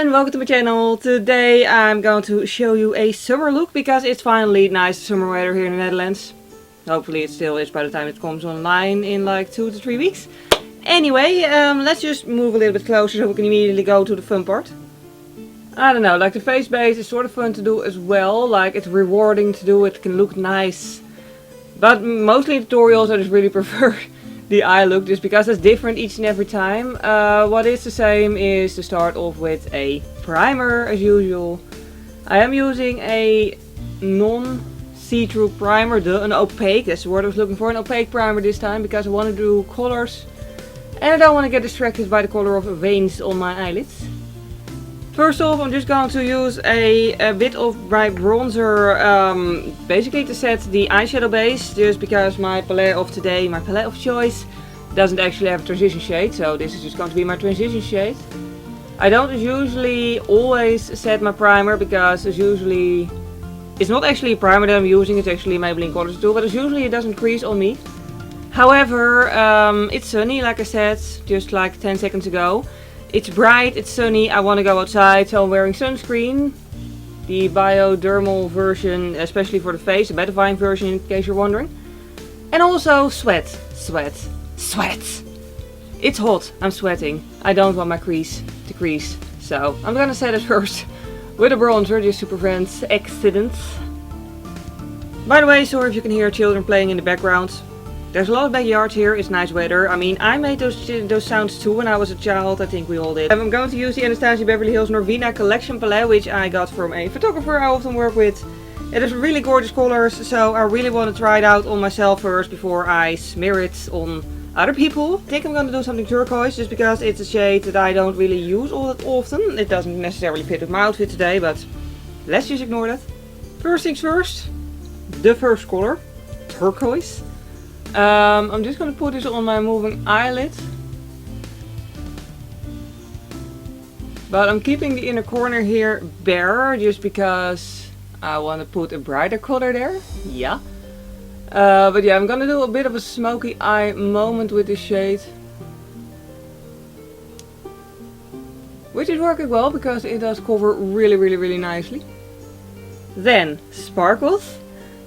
and welcome to my channel. Today I'm going to show you a summer look because it's finally nice summer weather here in the Netherlands. Hopefully it still is by the time it comes online in like 2 to 3 weeks. Anyway, let's just move a little bit closer so we can immediately go to the fun part. I don't know, like the face base is sort of fun to do as well. Like it's rewarding to do, it can look nice. But mostly in tutorials I just really prefer the eye look, just because it's different each and every time. What is the same is to start off with a primer as usual. I am using a non-see-through primer, an opaque, that's the word I was looking for, an opaque primer this time, because I want to do colors and I don't want to get distracted by the color of veins on my eyelids. First off, I'm just going to use a bit of my bronzer, basically to set the eyeshadow base, just because my palette of today, my palette of choice, doesn't actually have a transition shade, so this is just going to be my transition shade. I don't usually always set my primer, because it's not actually a primer that I'm using, it's actually a Maybelline Color Tool, but usually it doesn't crease on me. However, it's sunny, like I said, just like 10 seconds ago. It's bright, it's sunny, I want to go outside, so I'm wearing sunscreen. The biodermal version, especially for the face, the mattifying version in case you're wondering. And also sweat. It's hot, I'm sweating. I don't want my crease to crease. So I'm gonna set it first with a bronzer just to prevent accidents. By the way, sorry if you can hear children playing in the background. There's a lot of backyard here, it's nice weather. I mean, I made those sounds too when I was a child, I think we all did. I'm going to use the Anastasia Beverly Hills Norvina collection palette, which I got from a photographer I often work with. It is really gorgeous colors, so I really want to try it out on myself first before I smear it on other people. I think I'm going to do something turquoise, just because it's a shade that I don't really use all that often. It doesn't necessarily fit with my outfit today, but let's just ignore that. First things first, the first color, turquoise. I'm just going to put this on my moving eyelid. But I'm keeping the inner corner here bare, just because I want to put a brighter color there. Yeah. But yeah, I'm going to do a bit of a smoky eye moment with this shade. Which is working well, because it does cover really nicely. Then, sparkles.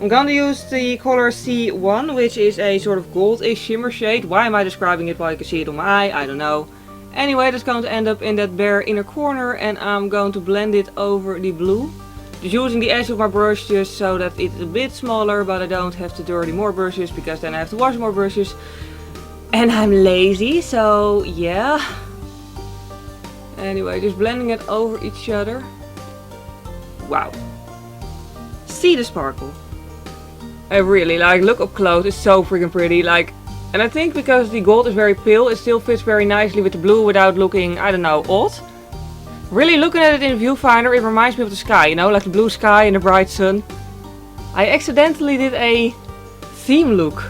I'm going to use the color C1, which is a sort of goldish shimmer shade. Why am I describing it while you can see it on my eye? I don't know. Anyway, that's going to end up in that bare inner corner, and I'm going to blend it over the blue. Just using the edge of my brush just so that it's a bit smaller, but I don't have to dirty more brushes, because then I have to wash more brushes. And I'm lazy, so yeah. Anyway, just blending it over each other. Wow. See the sparkle. I really look up close, it's so freaking pretty, and I think because the gold is very pale, it still fits very nicely with the blue without looking, I don't know, odd. Really looking at it in the viewfinder, it reminds me of the sky, you know, like the blue sky and the bright sun. I accidentally did a theme look.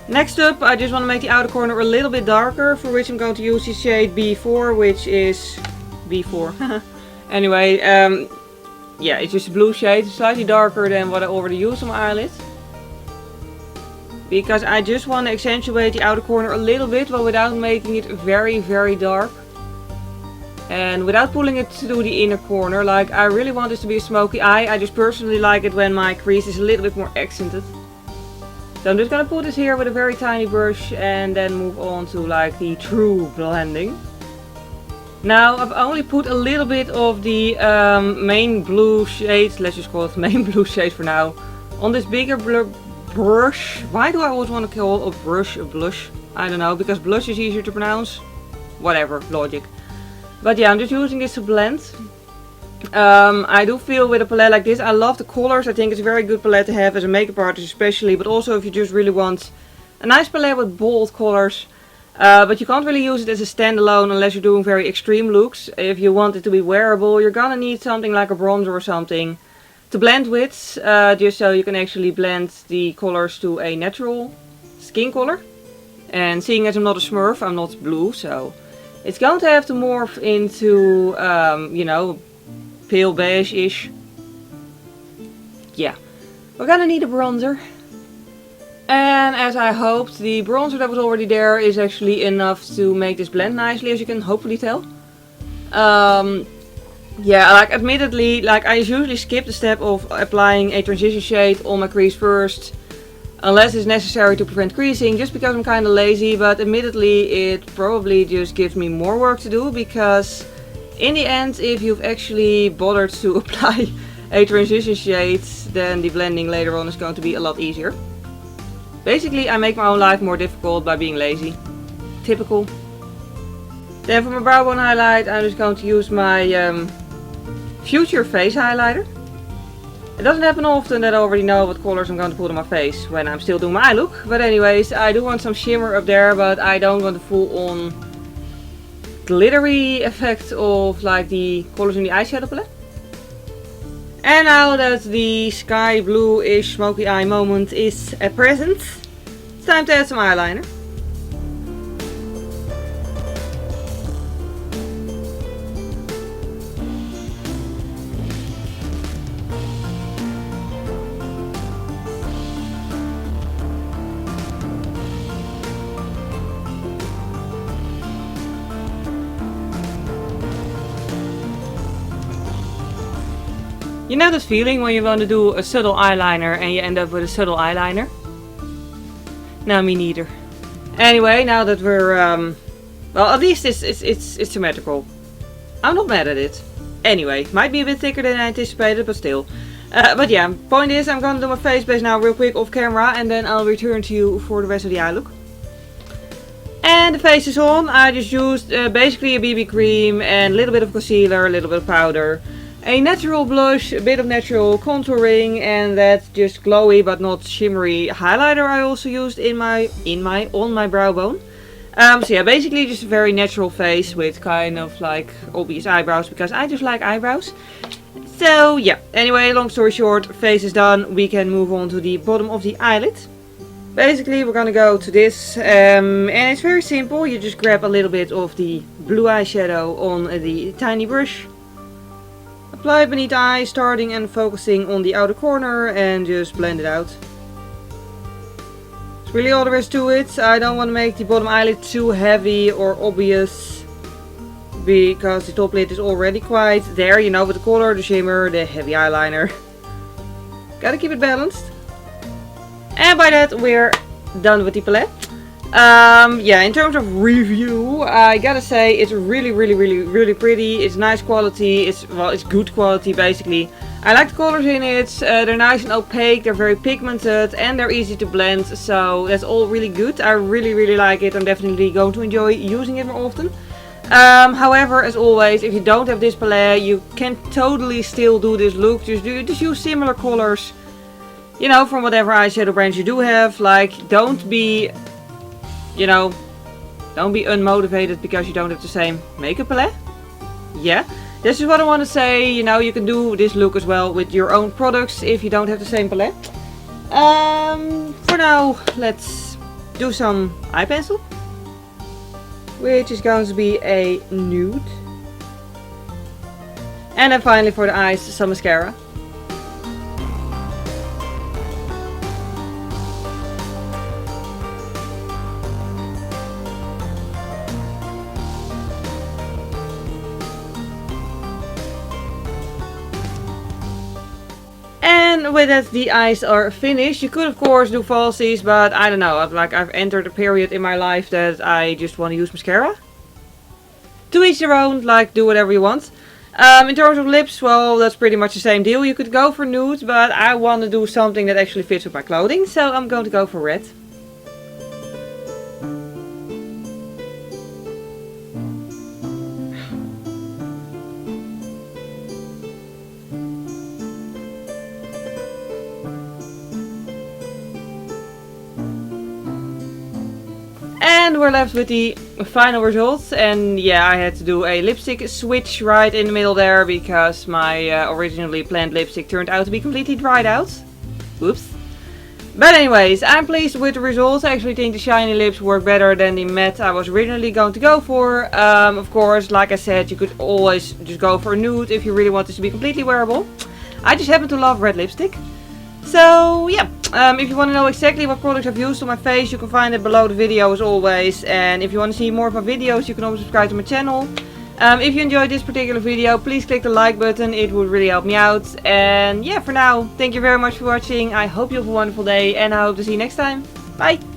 Next up, I just want to make the outer corner a little bit darker, for which I'm going to use the shade B4, which is B4. Anyway, yeah, it's just a blue shade, slightly darker than what I already used on my eyelid. Because I just want to accentuate the outer corner a little bit, but without making it very dark. And without pulling it to the inner corner. Like, I really want this to be a smoky eye. I just personally like it when my crease is a little bit more accented. So I'm just going to put this here with a very tiny brush and then move on to like the true blending. Now, I've only put a little bit of the main blue shade, let's just call it main blue shade for now, on this bigger brush. Why do I always want to call a brush a blush? I don't know, because blush is easier to pronounce. Whatever, logic. But yeah, I'm just using this to blend. I do feel with a palette like this, I love the colors. I think it's a very good palette to have as a makeup artist especially, but also if you just really want a nice palette with bold colors. But you can't really use it as a standalone unless you're doing very extreme looks. If you want it to be wearable, you're gonna need something like a bronzer or something to blend with. Just so you can actually blend the colors to a natural skin color. And seeing as I'm not a smurf, I'm not blue, so it's going to have to morph into, you know, pale beige-ish. Yeah, we're gonna need a bronzer. And as I hoped, the bronzer that was already there is actually enough to make this blend nicely, as you can hopefully tell. Yeah, like admittedly, like I usually skip the step of applying a transition shade on my crease first, unless it's necessary to prevent creasing, just because I'm kind of lazy. But admittedly, it probably just gives me more work to do, because in the end, if you've actually bothered to apply a transition shade, then the blending later on is going to be a lot easier. Basically, I make my own life more difficult by being lazy. Typical. Then for my brow bone highlight, I'm just going to use my Future Face highlighter. It doesn't happen often that I already know what colors I'm going to put on my face when I'm still doing my eye look. But anyways, I do want some shimmer up there, but I don't want the full on glittery effect of like the colors in the eyeshadow palette. And now that the sky blue-ish smoky eye moment is present, it's time to add some eyeliner. You know that feeling when you want to do a subtle eyeliner and you end up with a subtle eyeliner? No, me neither. Anyway, now that we're, well, at least it's symmetrical. I'm not mad at it. Anyway, might be a bit thicker than I anticipated, but still. But yeah, point is, I'm gonna do my face base now real quick off camera, and then I'll return to you for the rest of the eye look. And the face is on. I just used basically a BB cream and a little bit of concealer, a little bit of powder. A natural blush, a bit of natural contouring, and that just glowy but not shimmery highlighter I also used on my brow bone. So yeah, basically just a very natural face with kind of like obvious eyebrows, because I just like eyebrows. So yeah, anyway, long story short, face is done. We can move on to the bottom of the eyelid. Basically we're gonna go to this, and it's very simple. You just grab a little bit of the blue eyeshadow on the tiny brush. Apply it beneath the eye, starting and focusing on the outer corner, and just blend it out. That's really all there is to it. I don't want to make the bottom eyelid too heavy or obvious, because the top lid is already quite there, you know, with the color, the shimmer, the heavy eyeliner. Gotta keep it balanced. And by that we're done with the palette. Yeah, in terms of review, I gotta say it's really pretty. It's nice quality. It's good quality basically. I like the colors in it. They're nice and opaque. They're very pigmented and they're easy to blend. So that's all really good. I really like it. I'm definitely going to enjoy using it more often. However, as always, if you don't have this palette, you can totally still do this look. Just use similar colors, you know, from whatever eyeshadow brands you do have. Like, don't be, you know, don't be unmotivated because you don't have the same makeup palette. Yeah, this is what I want to say. You know, you can do this look as well with your own products if you don't have the same palette. For now, let's do some eye pencil, which is going to be a nude. And then finally for the eyes, some mascara. And with that, the eyes are finished. You could of course do falsies, but I don't know. I've entered a period in my life that I just want to use mascara. To each their own, like, do whatever you want. In terms of lips, well, that's pretty much the same deal. You could go for nude, but I want to do something that actually fits with my clothing, so I'm going to go for red. And we're left with the final results, and yeah, I had to do a lipstick switch right in the middle there because my originally planned lipstick turned out to be completely dried out. Oops. But anyways, I'm pleased with the results. I actually think the shiny lips work better than the matte I was originally going to go for. Of course, like I said, you could always just go for a nude if you really want this to be completely wearable. I just happen to love red lipstick. So yeah, if you want to know exactly what products I've used on my face, you can find it below the video as always. And if you want to see more of my videos, you can always subscribe to my channel. If you enjoyed this particular video, please click the like button, it would really help me out. And yeah, for now, thank you very much for watching. I hope you have a wonderful day and I hope to see you next time. Bye!